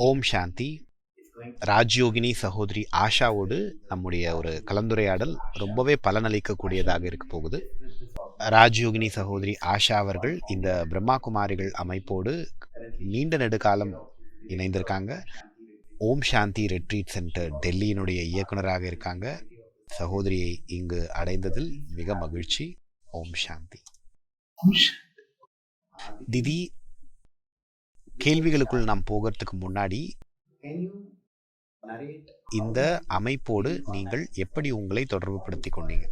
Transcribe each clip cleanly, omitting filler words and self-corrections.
ஓம் சாந்தி. ராஜயோகினி சகோதரி ஆஷாவோடு நம்முடைய ஒரு கலந்துரையாடல் ரொம்பவே பலனளிக்கக்கூடியதாக இருக்க போகுது. ராஜயோகினி சகோதரி ஆஷா அவர்கள் இந்த பிரம்மா குமாரிகள் அமைப்போடு நீண்ட நெடுகாலம் இணைந்திருக்காங்க. ஓம் சாந்தி ரெட்ரீட் சென்டர் டெல்லியினுடைய இயக்குனராக இருக்காங்க. சகோதரியை இங்கு அடைந்ததில் மிக மகிழ்ச்சி. ஓம் சாந்தி. திதி, கேள்விகளுக்குள் நாம் போகிறதுக்கு முன்னாடி இந்த அமைப்போடு நீங்கள் எப்படி உங்களை தொடர்பு படுத்திக் கொண்டீங்க?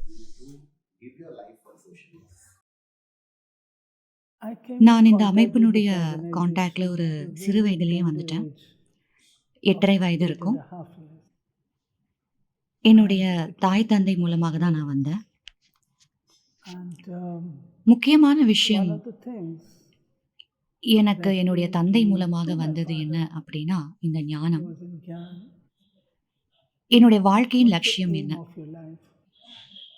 நான் இந்த அமைப்பினுடைய காண்டாக்ட்ல ஒரு சிறு வயதிலேயே வந்துட்டேன். 8.5 வயது இருக்கும். என்னுடைய தாய் தந்தை மூலமாக தான் நான் வந்தேன். முக்கியமான விஷயம் எனக்கு என்னுடைய தந்தை மூலமாக வந்தது என்ன அப்படின்னா, இந்த ஞானம். என்னுடைய வாழ்க்கையின் லட்சியம் என்ன?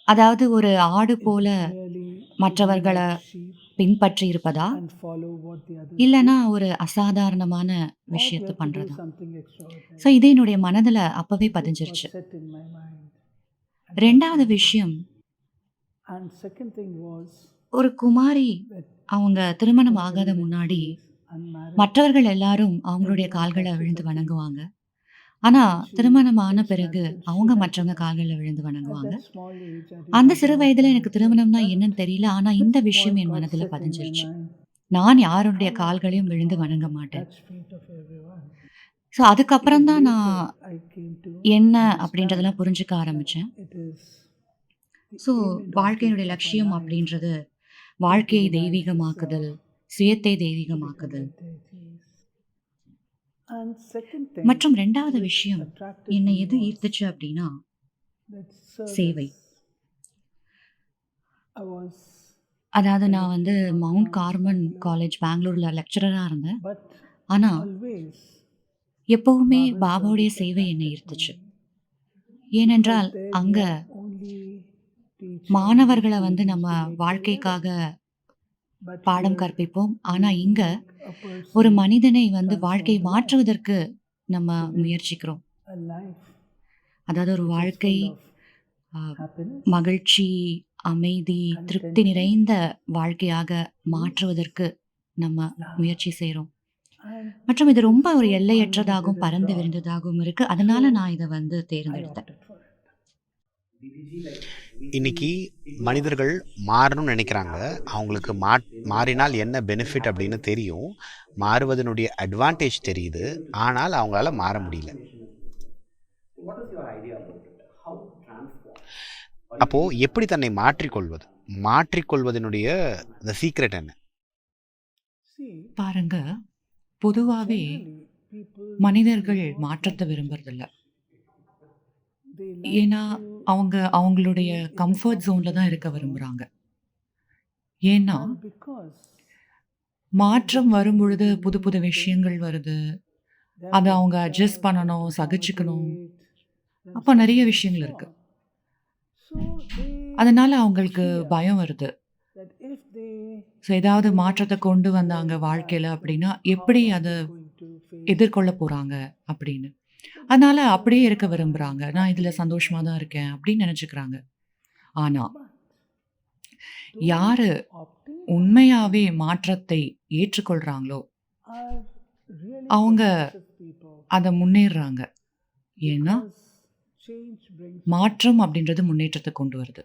அதாவது ஒரு ஆடு போல மற்றவர்களை பின்பற்றி இருப்பதா, இல்லைன்னா ஒரு அசாதாரணமான விஷயத்தை பண்றதா? ஸோ இது என்னுடைய மனதில் அப்பவே பதிஞ்சிருச்சு. ரெண்டாவது விஷயம், ஒரு குமாரி அவங்க திருமணம் ஆகாத முன்னாடி மற்றவர்கள் எல்லாரும் அவங்களுடைய கால்களை விழுந்து வணங்குவாங்க. ஆனா திருமணம் ஆன பிறகு அவங்க மற்றவங்க கால்களில் விழுந்து வணங்குவாங்க. அந்த சிறு வயதுல எனக்கு திருமணம்னா என்னன்னு தெரியல. ஆனா இந்த விஷயம் என் மனதுல பதிஞ்சிருச்சு. நான் யாருடைய கால்களையும் விழுந்து வணங்க மாட்டேன். ஸோ அதுக்கப்புறம் தான் நான் என்ன அப்படின்றதெல்லாம் புரிஞ்சுக்க ஆரம்பிச்சேன். ஸோ வாழ்க்கையினுடைய லட்சியம் அப்படின்றது வாழ்க்கையை தெய்வீகமாக்குதல், சுயத்தை தெய்வீகமாக்குதல். மற்றும் ரெண்டாவது விஷயம், என்னை எது ஈர்த்துச்சு அப்படின்னா சேவை. அதாவது நான் வந்து மவுண்ட் கார்மன் காலேஜ் பெங்களூர்ல லெக்சரரா இருந்தேன். ஆனா எப்பவுமே பாபாவுடைய சேவை என்னை ஈர்த்துச்சு. ஏனென்றால் அங்க மாணவர்களை வந்து நம்ம வாழ்க்கைக்காக பாடம் கற்பிப்போம். ஆனா இங்க ஒரு மனிதனை வந்து வாழ்க்கையை மாற்றுவதற்கு நம்ம முயற்சிக்கிறோம். அதாவது ஒரு வாழ்க்கை மகிழ்ச்சி, அமைதி, திருப்தி நிறைந்த வாழ்க்கையாக மாற்றுவதற்கு நம்ம முயற்சி செய்கிறோம். மற்றும் இது ரொம்ப ஒரு எல்லையற்றதாகவும் பறந்து விரிந்ததாகவும் இருக்கு. அதனால நான் இதை வந்து தேர்ந்தெடுத்தேன். இன்னைக்கு மனிதர்கள் மாறணும்னு நினைக்கிறாங்க. அவங்களுக்கு மாறினால் என்ன பெனிஃபிட் அப்படின்னு தெரியும், மாறுவதனுடைய அட்வான்டேஜ் தெரியுது. ஆனால் அவங்களால மாற முடியல. அப்போ எப்படி தன்னை மாற்றிக்கொள்வது? மாற்றிக்கொள்வதனுடைய சீக்ரெட் என்ன? பாருங்க, பொதுவாகவே மனிதர்கள் மாற்றத்தை விரும்புறதில்ல. ஏன்னா அவங்க அவங்களுடைய கம்ஃபர்ட் ஜோன்ல தான் இருக்க விரும்புறாங்க. ஏன்னா மாற்றம் வரும் பொழுது புது புது விஷயங்கள் வருது, அதை அவங்க அட்ஜஸ்ட் பண்ணணும், சகிச்சுக்கணும். அப்போ நிறைய விஷயங்கள் இருக்கு. அதனால அவங்களுக்கு பயம் வருது. ஸோ ஏதாவது மாற்றத்தை கொண்டு வந்தாங்க வாழ்க்கையில அப்படின்னா எப்படி அதை எதிர்கொள்ள போறாங்க அப்படின்னு. அதனால அப்படியே இருக்க விரும்புறாங்க. நான் இதுல சந்தோஷமா தான் இருக்கேன் அப்படின்னு நினைச்சுக்கிறாங்க. ஆனா யாரு உண்மையாவே மாற்றத்தை ஏற்றுக்கொள்றாங்களோ அவங்க அதை முன்னேறாங்க. ஏன்னா மாற்றம் அப்படின்றது முன்னேற்றத்தை கொண்டு வருது.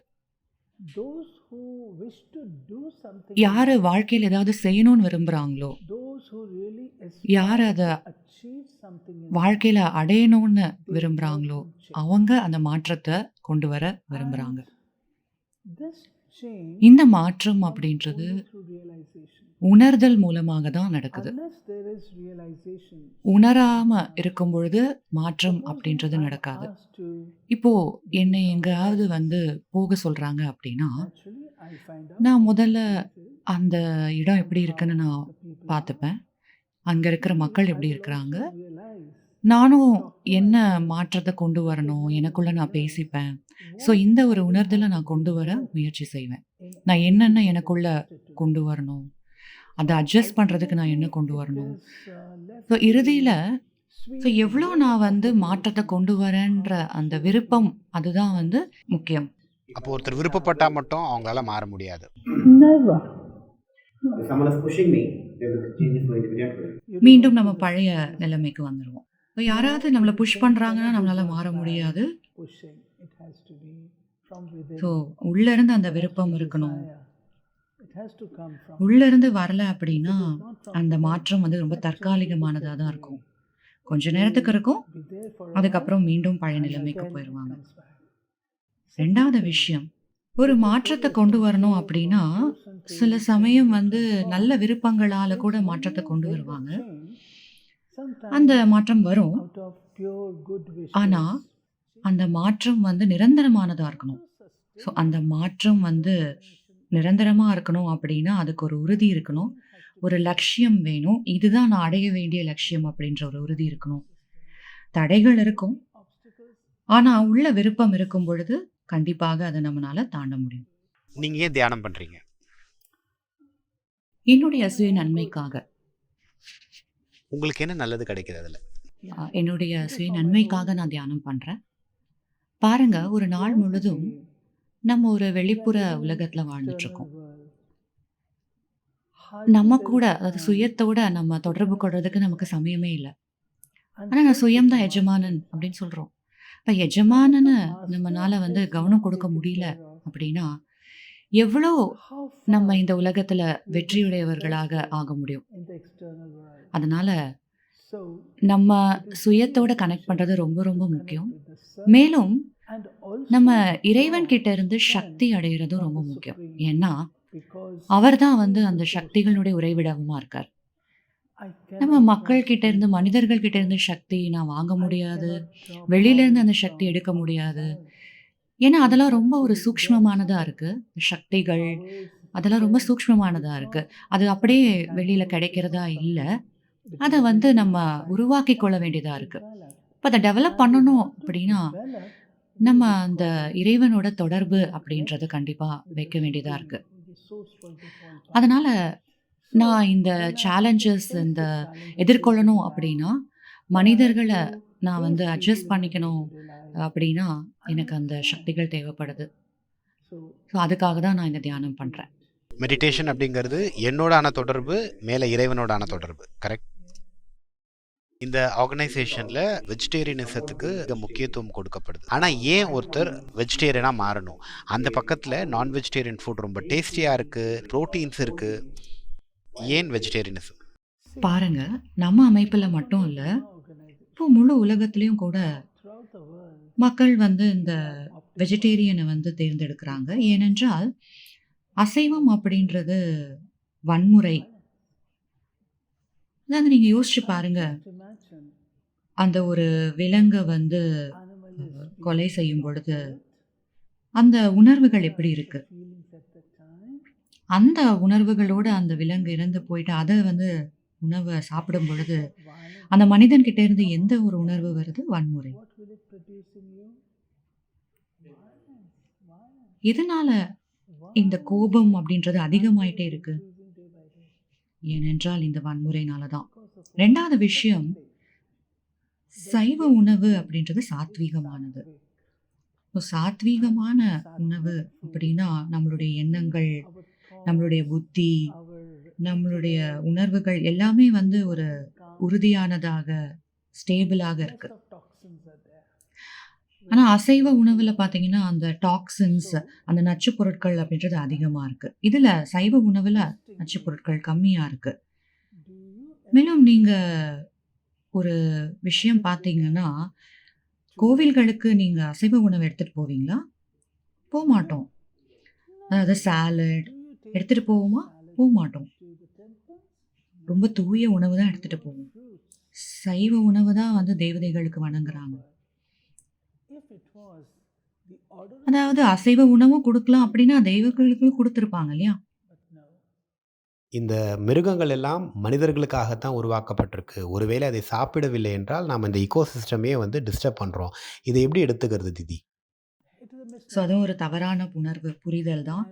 யாரு வாழ்க்கையில் ஏதாவது செய்யணும்னு விரும்புறாங்களோ, யார் அதை வாழ்க்கையில அடையணும்னு விரும்புறாங்களோ அவங்க அந்த மாற்றத்தை கொண்டு வர விரும்புறாங்க. இந்த மாற்றம் அப்படின்றது உணர்தல் மூலமாக தான் நடக்குது. உணராம இருக்கும் பொழுது மாற்றம் அப்படின்றது நடக்காது. இப்போ என்னை எங்கேயாவது வந்து போக சொல்றாங்க அப்படின்னா நான் முதல்ல அந்த இடம் எப்படி இருக்குன்னு நான் பார்த்துப்பேன். அங்க இருக்கிற மக்கள் எப்படி இருக்கிறாங்க, நானும் என்ன மாற்றத்தை கொண்டு வரணும் எனக்குள்ள நான் பேசிப்பேன். ஸோ இந்த ஒரு உணர்தலை நான் கொண்டு வர முயற்சி செய்வேன். நான் என்னென்ன எனக்குள்ள கொண்டு வரணும், அதை அட்ஜஸ்ட் பண்ணுறதுக்கு நான் என்ன கொண்டு வரணும். ஸோ இறுதியில் ஸோ எவ்வளோ நான் வந்து மாற்றத்த கொண்டு வரேன்ற அந்த விருப்பம் அதுதான் வந்து முக்கியம். அப்போ ஒருத்தர் விருப்பப்பட்டா மட்டும் அவங்களால மாற முடியாது. Never. If someone is pushing me, then the change is going to be temporary. மீண்டும் நம்ம பழைய நிலைமைக்கு வந்துருவோம். இப்போ யாராவது நம்மள புஷ் பண்றாங்கன்னா நம்மளால மாற முடியாது. Pushing. It has to be from within. So உள்ள இருந்து அந்த விருப்பம் இருக்கணும். Desire. It has to come from. உள்ள இருந்து வரல அப்படின்னா அந்த மாற்றம் வந்து ரொம்ப தற்காலிகமானதா தான் இருக்கும். கொஞ்ச நேரத்துக்கு இருக்கும். Be there for a அதுக்கப்புறம் மீண்டும் பழைய while, நிலைமைக்கு again it போயிருவாங்க. comes back. ரெண்டாவது விஷயம், ஒரு மாற்றத்த கொண்டு வரணும் அப்படின்னா சில சமயம் வந்து நல்ல விருப்பங்களால கூட மாற்றத்த கொண்டு வருவாங்க. அந்த மாற்றம் வரும். Out of pure good wishes. ஆனா அந்த மாற்றம் வந்து நிரந்தரமானதா இருக்கணும். ஸோ அந்த மாற்றம் வந்து நிரந்தரமா இருக்கணும் அப்படின்னா அதுக்கு ஒரு உறுதி இருக்கணும். ஒரு லட்சியம் வேணும். இதுதான் நான் அடைய வேண்டிய லட்சியம் அப்படின்ற ஒரு உறுதி இருக்கணும். தடைகள் இருக்கும். ஆனா உள்ள விருப்பம் இருக்கும் பொழுது கண்டிப்பாக அதை நம்மளால தாண்ட முடியும். நீங்க ஏன் தியானம் பண்றீங்க? என்னுடைய சுய நன்மைக்காக. உங்களுக்கு என்ன நல்லது கிடைக்குது அதுல? என்னுடைய சுய நன்மைக்காக நான் தியானம் பண்றேன். பாருங்க, ஒரு நாள் முழுதும் நம்ம ஒரு வெளிப்புற உலகத்துல வாழ்ந்துட்டு இருக்கோம். நம்ம கூட அதாவது சுயத்தோட நம்ம தொடர்பு கொள்றதுக்கு நமக்கு சமயமே இல்லை. ஆனா நான் சுயம் தான் எஜமானன் அப்படின்னு சொல்றோம். இப்ப எஜமானன்னு நம்மனால வந்து கவனம் கொடுக்க முடியல அப்படின்னா எவ்வளோ நம்ம இந்த உலகத்துல வெற்றியுடையவர்களாக ஆக முடியும். In the external world. அதனால So நம்ம சுயத்தோட கனெக்ட் பண்றது ரொம்ப ரொம்ப முக்கியம். with the self மேலும் and also நம்ம இறைவன் கிட்ட இருந்து சக்தி அடைகிறதும் ரொம்ப முக்கியம். ஏன்னா because அவர் தான் வந்து அந்த சக்திகளுடைய உறைவிடமா இருக்கார். I நம்ம cannot மக்கள் கிட்ட இருந்து மனிதர்கள் கிட்ட இருந்து சக்தி நான் வாங்க முடியாது. drop வெளியில இருந்து அந்த down சக்தி from எடுக்க முடியாது. myself. ஏன்னா அதெல்லாம் ரொம்ப ஒரு சூக்ஷ்மமானதா இருக்கு. சக்திகள் அதெல்லாம் ரொம்ப சூக்ஷ்மமானதா இருக்கு. அது அப்படியே வெளியில கிடைக்கிறதா இல்லை. அதை வந்து நம்ம உருவாக்கி கொள்ள வேண்டியதா இருக்கு. இப்போ அதை டெவலப் பண்ணணும் அப்படின்னா நம்ம அந்த இறைவனோட தொடர்பு அப்படின்றது கண்டிப்பா வைக்க வேண்டியதா இருக்கு. அதனால நான் இந்த சேலஞ்சஸ் இந்த எதிர்கொள்ளணும் அப்படின்னா மனிதர்களை நான் வந்து அட்ஜஸ்ட் பண்ணிக்கணும் அப்படின்னா எனக்கு அந்த சக்திகள் தேவைப்படுது. ஸோ அதுக்காக தான் நான் இந்த தியானம் பண்றேன். மெடிடேஷன் அப்படிங்கிறது என்னோடான தொடர்பு, மேலே இறைவனோடான தொடர்பு. கரெக்ட். இந்த ஆர்கனைசேஷன்ல வெஜிடேரியனிசத்துக்கு முக்கியத்துவம் கொடுக்கப்படுது. ஆனா ஏன் ஒருத்தர் வெஜிடேரியனா மாறணும்? அந்த பக்கத்துல நான் வெஜிடேரியன் ஃபுட் ரொம்ப டேஸ்டியா இருக்கு, புரோட்டீன்ஸ் இருக்கு. ஏன் வெஜிடேரியனிசம்? பாருங்க, நம்ம அமைப்புல மட்டும் இல்ல, இப்போ முழு உலகத்திலயும் கூட மக்கள் வந்து இந்த வெஜிடேரியனை வந்து தேர்ந்தெடுக்கிறாங்க. ஏனென்றால் அசைவம் அப்படின்றது வன்முறை. அதாவது நீங்க யோசிச்சு பாருங்க, அந்த ஒரு விலங்கை வந்து கொலை செய்யும் பொழுது அந்த உணர்வுகள் எப்படி இருக்கு? அந்த உணர்வுகளோட அந்த விலங்கு இறந்து போயிட்டு அதை வந்து உணவை சாப்பிடும் பொழுது அந்த மனிதன் கிட்ட இருந்து எந்த ஒரு உணர்வு வருது? வன்முறை. எதனால இந்த கோபம் அப்படின்றது அதிகமாயிட்டே இருக்கு? ஏனென்றால் இந்த வன்முறையினால தான். ரெண்டாவது விஷயம், சைவ உணவு அப்படின்றது சாத்வீகமானது. சாத்வீகமான உணவு அப்படின்னா நம்மளுடைய எண்ணங்கள், நம்மளுடைய புத்தி, நம்மளுடைய உணர்வுகள் எல்லாமே வந்து ஒரு உறுதியானதாக ஸ்டேபிளாக இருக்கு. ஆனா அசைவ உணவுல பாத்தீங்கன்னா அந்த டாக்ஸின்ஸ், அந்த நச்சு பொருட்கள் அப்படின்றது அதிகமா இருக்கு. இதுல சைவ உணவுல நச்சு பொருட்கள் கம்மியா இருக்கு. மேலும் நீங்க ஒரு விஷயம் பார்த்தீங்கன்னா, கோவில்களுக்கு நீங்க அசைவ உணவு எடுத்துட்டு போவீங்களா? போக மாட்டோம். அதாவது சாலட் எடுத்துட்டு போவோமா? போக மாட்டோம். ரொம்ப தூய உணவு தான் எடுத்துட்டு போவோம். சைவ உணவு தான் வந்து தேவதைகளுக்கு வணங்குறாங்க. அதாவது அசைவ உணவும் கொடுக்கலாம் அப்படின்னா தெய்வங்களுக்கு கொடுத்துருப்பாங்க இல்லையா? இந்த மிருகங்கள் எல்லாம் மனிதர்களுக்காகத்தான் உருவாக்கப்பட்டிருக்கு. ஒருவேளை அதை சாப்பிடவில்லை என்றால் நாம் இந்த ஈகோசிஸ்டமே வந்து டிஸ்டர்ப் பண்ணுறோம். இதை எப்படி எடுத்துக்கிறது திதி? ஸோ அதுவும் ஒரு தவறான உணர்வு, புரிதல் தான்.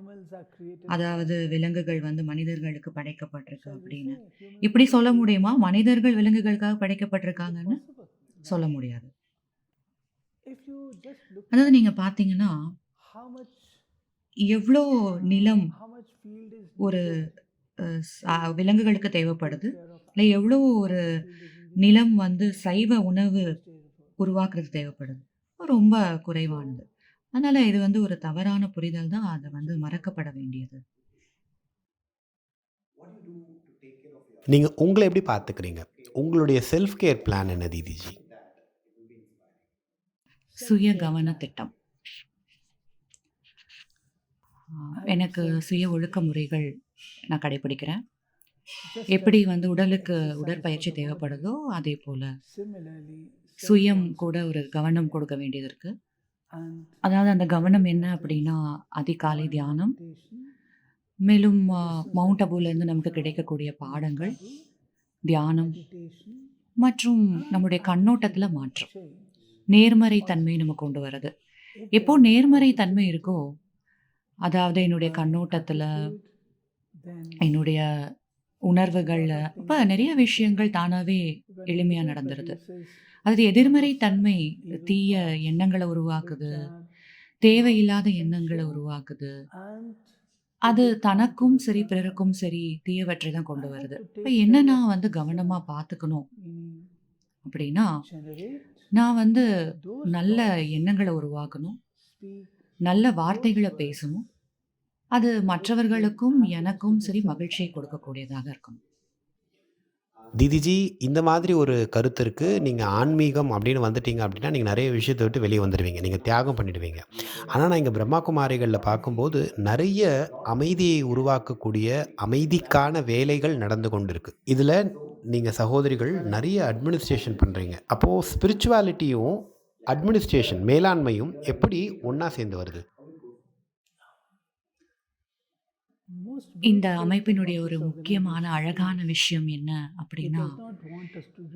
அதாவது விலங்குகள் வந்து மனிதர்களுக்கு படைக்கப்பட்டிருக்கு அப்படின்னு. இப்படி சொல்ல முடியுமா? மனிதர்கள் விலங்குகளுக்காக படைக்கப்பட்டிருக்காங்கன்னு சொல்ல முடியாது. அதாவது நீங்க பார்த்தீங்கன்னா, எவ்ளோ நிலம் ஒரு விலங்குகளுக்கு தேவைப்படுது. இல்ல எவ்ளோ ஒரு நிலம் வந்து சைவ உணவு உருவாக்குறதுக்கு தேவைப்படுது. ரொம்ப குறைவானது. அதனால இது வந்து ஒரு தவறான புரிதல் தான். அது வந்து மறக்கப்பட வேண்டியது. நீங்க உங்கள எப்படி பார்த்துக்கிறீங்க? உங்களுடைய செல்ஃப் கேர் பிளான் என்ன தீதிஜி? சுய கவன திட்டம். எனக்கு சுய ஒழுக்க முறைகள் நான் கடைபிடிக்கிறேன். எப்படி வந்து உடலுக்கு உடற்பயிற்சி தேவைப்படுதோ, அதே போல சுயம் கூட ஒரு கவனம் கொடுக்க வேண்டியது இருக்கு. அதாவது அந்த கவனம் என்ன அப்படின்னா, அதிகாலை தியானம், மேலும் மவுண்ட் அபுலேருந்து நமக்கு கிடைக்கக்கூடிய பாடங்கள், தியானம் மற்றும் நம்முடைய கண்ணோட்டத்துல மாற்றம். நேர்மறை தன்மை நம்ம கொண்டு வர்றது. எப்போ நேர்மறை தன்மை இருக்கோ, அதாவது என்னுடைய கண்ணோட்டத்துல, என்னுடைய உணர்வுகள்ல, அப்ப நிறைய விஷயங்கள் தானாவே எளிமையா நடந்துருது. அதாவது எதிர்மறை தன்மை தீய எண்ணங்கள உருவாக்குது, தேவையில்லாத எண்ணங்கள உருவாக்குது. அது தனக்கும் சரி, பிறருக்கும் சரி தீயவற்றை தான் கொண்டு வருது. இப்ப என்ன நான் வந்து கவனமா பார்த்துக்கணும் அப்படின்னா, நான் வந்து நல்ல எண்ணங்கள உருவாக்கணும், நல்ல வார்த்தைகள பேசணும். அது மற்றவர்களுக்கும், எனக்கும் சரி மகிழ்ச்சியை கொடுக்கக்கூடியதாக இருக்கணும். தீதிஜி, இந்த மாதிரி ஒரு கருத்து இருக்கு. நீங்க ஆன்மீகம் அப்படின்னு வந்துட்டீங்க அப்படின்னா, நீங்க நெறைய விஷயத்த விட்டு வெளிய வந்துருவீங்க. நீங்க தியாகம் பண்ணிடுவீங்க. ஆனா, நான் இங்க பிரம்மா குமாரிகள்ல பார்க்கும்போது, நெறைய அமைதியை உருவாக்கக்கூடிய, அமைதிக்கான வேலைகள் நடந்து கொண்டிருக்கு. இதுல நீங்க சகோதரிகள் நெறைய அட்மினிஸ்ட்ரேஷன் பண்றீங்க. அப்போ ஸ்பிரிச்சுவாலிட்டியும், அட்மினிஸ்ட்ரேஷன் மேலாண்மையும் எப்படி ஒண்ணா சேர்ந்து வருது? இந்த அமைப்பினுடைய ஒரு முக்கியமான அழகான விஷயம் என்ன அப்படின்னா,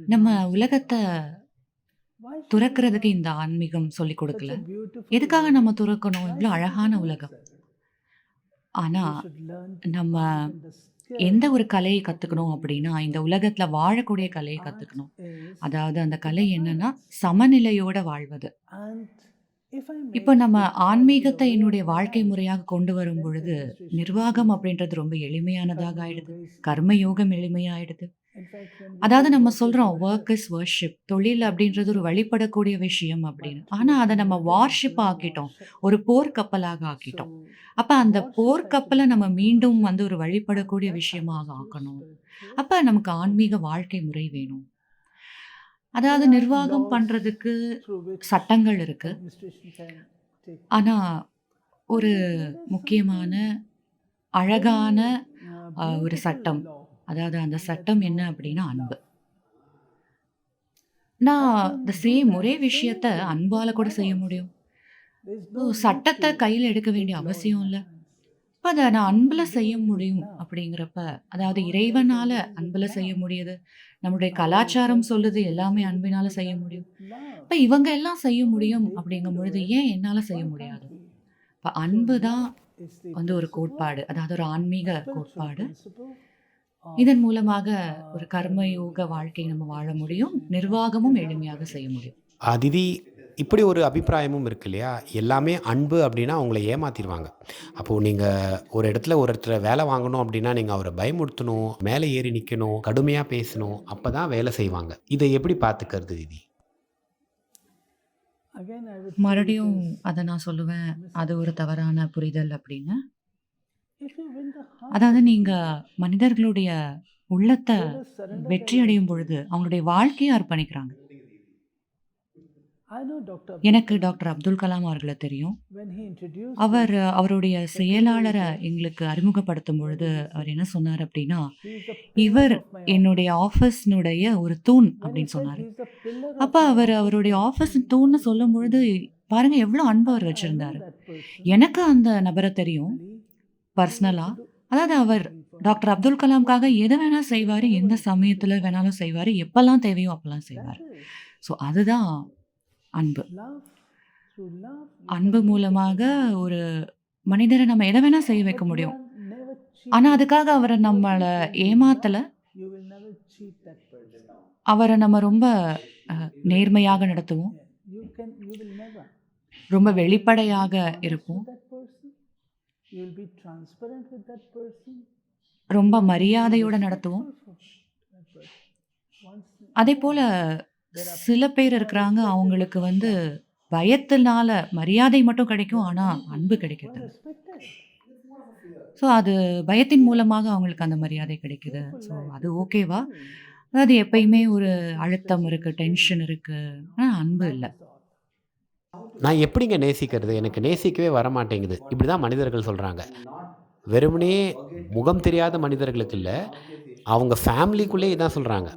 நம்ம உலகத்த துறக்கிறதுக்கு இந்த ஆன்மீகம் சொல்லிக் கொடுக்கல. எதுக்காக நம்ம துறக்கணும்? இவ்ளோ அழகான உலகம். ஆனா, நம்ம எந்த ஒரு கலையை கத்துக்கணும் அப்படின்னா, இந்த உலகத்துல வாழக்கூடிய கலையை கத்துக்கணும். அதாவது அந்த கலை என்னன்னா, சமநிலையோட வாழ்வது. இப்ப நம்ம ஆன்மீகத்தை என்னுடைய வாழ்க்கை முறையாக கொண்டு வரும் பொழுது, நிர்வாகம் அப்படின்றது ரொம்ப எளிமையானதாக ஆயிடுது. கர்மயோகம் எளிமையாயிடுது. அதாவது நம்ம சொல்றோம் வொர்க் இஸ் வொர்ஷிப். தொழில் அப்படின்றது ஒரு வழிபடக்கூடிய விஷயம் அப்படின்னு. ஆனா அத நம்ம வார்ஷிப் ஆக்கிட்டோம். ஒரு போர்க்கப்பலாக ஆக்கிட்டோம். அப்ப அந்த போர்க்கப்பல நம்ம மீண்டும் வந்து ஒரு வழிபடக்கூடிய விஷயமாக ஆக்கணும். அப்ப நமக்கு ஆன்மீக வாழ்க்கை முறை வேணும். அதாவது நிர்வாகம் பண்றதுக்கு சட்டங்கள் இருக்கு. ஆனா, ஒரு முக்கியமான, அழகான ஒரு சட்டம். அதாவது அந்த சட்டம் என்ன அப்படின்னா அன்பு. நான் ஒரே விஷயத்த அன்பால கூட செய்ய முடியும். சட்டத்த கையில எடுக்க வேண்டிய அவசியம் இல்ல. அத நான் அன்புல செய்ய முடியும் அப்படிங்கிறப்ப, அதாவது இறைவனால அன்புல செய்ய முடியுது. நம்முடைய கலாச்சாரம் சொல்லுது எல்லாமே அன்பினால செய்ய முடியும். இப்ப இவங்க எல்லாம் செய்ய முடியும் அப்படிங்கும் பொழுது, ஏன் என்னால செய்ய முடியாது? இப்ப அன்பு தான் வந்து ஒரு கோட்பாடு. அதாவது ஒரு ஆன்மீக கோட்பாடு. இதன் மூலமாக ஒரு கர்மயோக வாழ்க்கை நம்ம வாழ முடியும். நிர்வாகமும் எளிமையாக செய்ய முடியும். திதி, இப்படி ஒரு அபிப்பிராயமும் இருக்கு இல்லையா? எல்லாமே அன்பு அப்படின்னா அவங்கள ஏமாத்திருவாங்க. அப்போ நீங்க ஒரு இடத்துல ஒருத்தர வேலை வாங்கணும் அப்படின்னா, நீங்க அவர பயமுறுத்தணும், மேலே ஏறி நிக்கணும், கடுமையா பேசணும். அப்பதான் வேலை செய்வாங்க. இதை எப்படி பார்த்துக்கிறது திதி? மறுபடியும் அத நான் சொல்லுவேன், அது ஒரு தவறான புரிதல் அப்படின்னு. அதாவது நீங்க மனிதர்களுடைய உள்ளத்த வெற்றி அடையும் பொழுது, அவங்களுடைய வாழ்க்கைய அர்ப்பணிக்கிறாங்க. எனக்கு டாக்டர் அப்துல் கலாம் அவர்கள தெரியும். அவருடைய செயலாளர எங்களுக்கு அறிமுகப்படுத்தும் பொழுது, அவர் என்ன சொன்னார் அப்படின்னா, இவர் என்னுடைய ஆஃபீஸ்னுடைய ஒரு தூண் அப்படின்னு சொன்னாரு. அப்ப அவருடைய ஆஃபீஸ் தூண்ன்னு சொல்லும் பொழுது, பாருங்க எவ்ளோ அன்பு அவர் வச்சிருந்தாரு. எனக்கு அந்த நபர தெரியும் பர்சனலா. அதாவது அவர் டாக்டர் அப்துல் கலாம்காக எத வேணா செய்வாரு, எந்த சமயத்துல வேணாலும் செய்வாரு, எப்பல்லாம் தேவையோ அப்பல்லாம் செய்வாரு. ஸோ அதுதான் அன்பு. அன்பு மூலமாக ஒரு மனிதரை நம்ம எதை வேணா செய்ய வைக்க முடியும். Bhagwan never ஆனா cheated. அதுக்காக அவரை நம்மள ஏமாத்தல. You will never cheat that person. அவரை நம்ம ரொம்ப நேர்மையாக நடத்துவோம். You will never ரொம்ப வெளிப்படையாக இருப்போம். that person. You will be transparent with that person. ரொம்ப மரியாதையோட நடத்துவோம். That person. Once அதே போல சில பேர் இருக்கிறாங்க, அவங்களுக்கு பயத்தினால மரியாதை மட்டும் கிடைக்கும், ஆனா அன்பு கிடைக்கிறது. respected. ஸோ அது பயத்தின் மூலமாக அவங்களுக்கு அந்த மரியாதை கிடைக்குது. ஸோ அது ஓகேவா? அதாவது எப்பயுமே ஒரு அழுத்தம் இருக்கு, டென்ஷன் இருக்கு, ஆனால் அன்பு இல்லை. நான் எப்படிங்க நேசிக்கிறது? எனக்கு நேசிக்கவே வரமாட்டேங்குது. இப்படி தான் மனிதர்கள் சொல்கிறாங்க. வெறுமனே முகம் தெரியாத மனிதர்களுக்கு இல்லை, அவங்க ஃபேமிலிக்குள்ளேயே இதான் சொல்கிறாங்க.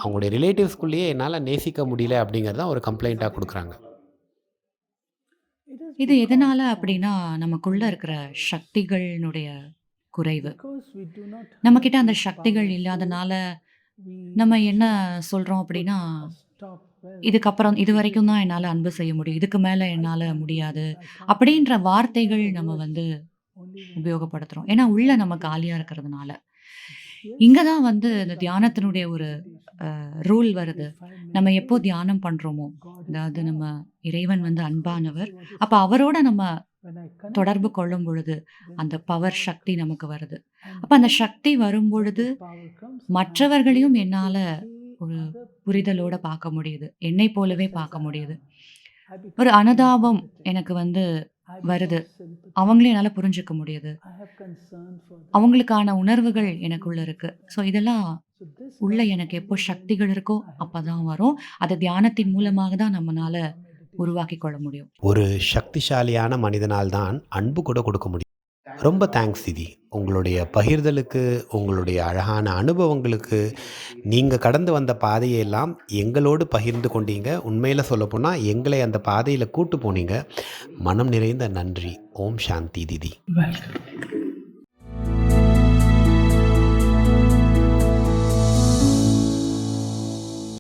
அவங்களுடைய ரிலேட்டிவ்ஸ்குள்ளேயே என்னால் நேசிக்க முடியல அப்படிங்கிறது தான் ஒரு கம்ப்ளைண்ட்டாக கொடுக்குறாங்க. இது எதனால அப்படின்னா, நமக்குள்ள இருக்கிற சக்திகளினுடைய குறைவு. Because we do not நம்ம கிட்ட அந்த சக்திகள் இல்லாதனால நம்ம என்ன சொல்றோம் அப்படின்னா, stop well. இதுக்கப்புறம் இது வரைக்கும் தான் என்னால் அன்பு செய்ய முடியும், இதுக்கு மேலே என்னால் முடியாது அப்படின்ற வார்த்தைகள் நம்ம உபயோகப்படுத்துகிறோம். ஏன்னா உள்ள நம்ம காலியாக இருக்கிறதுனால. இங்கே தான் இந்த தியானத்தினுடைய ஒரு ரூல் வருது. நம்ம எப்போ தியானம் பண்ணுறோமோ, அதாவது நம்ம இறைவன் அன்பானவர், அப்போ அவரோட நம்ம தொடர்பு கொள்ளும் பொழுது அந்த பவர் சக்தி நமக்கு வருது. அப்போ அந்த சக்தி வரும் பொழுது மற்றவர்களையும் என்னால் ஒரு புரிதலோட பார்க்க முடியுது, என்னை போலவே பார்க்க முடியுது. ஒரு அனுதாபம் எனக்கு வருது, அவங்களையும் என்னால் புரிஞ்சுக்க முடியுது, அவங்களுக்கான உணர்வுகள் எனக்குள்ள இருக்கு. ஸோ இதெல்லாம் உள்ள எனக்கு எப்போ சக்திகள் இருக்கோ அப்பதான் வரும். அதை தியானத்தின் மூலமாக தான் நம்மளால உருவாக்கி கொள்ள முடியும். ஒரு சக்திசாலியான மனிதனால் தான் அன்பு கூட கொடுக்க முடியும். ரொம்ப தேங்க்ஸ் திதி, உங்களுடைய பகிர்தலுக்கு, உங்களுடைய அழகான அனுபவங்களுக்கு. நீங்கள் கடந்து வந்த பாதையெல்லாம் எங்களோடு பகிர்ந்து கொண்டீங்க. உண்மையில் சொல்லப்போனால் எங்களை அந்த பாதையில் கூட்டு போனீங்க. மனம் நிறைந்த நன்றி. ஓம் சாந்தி திதி. Welcome.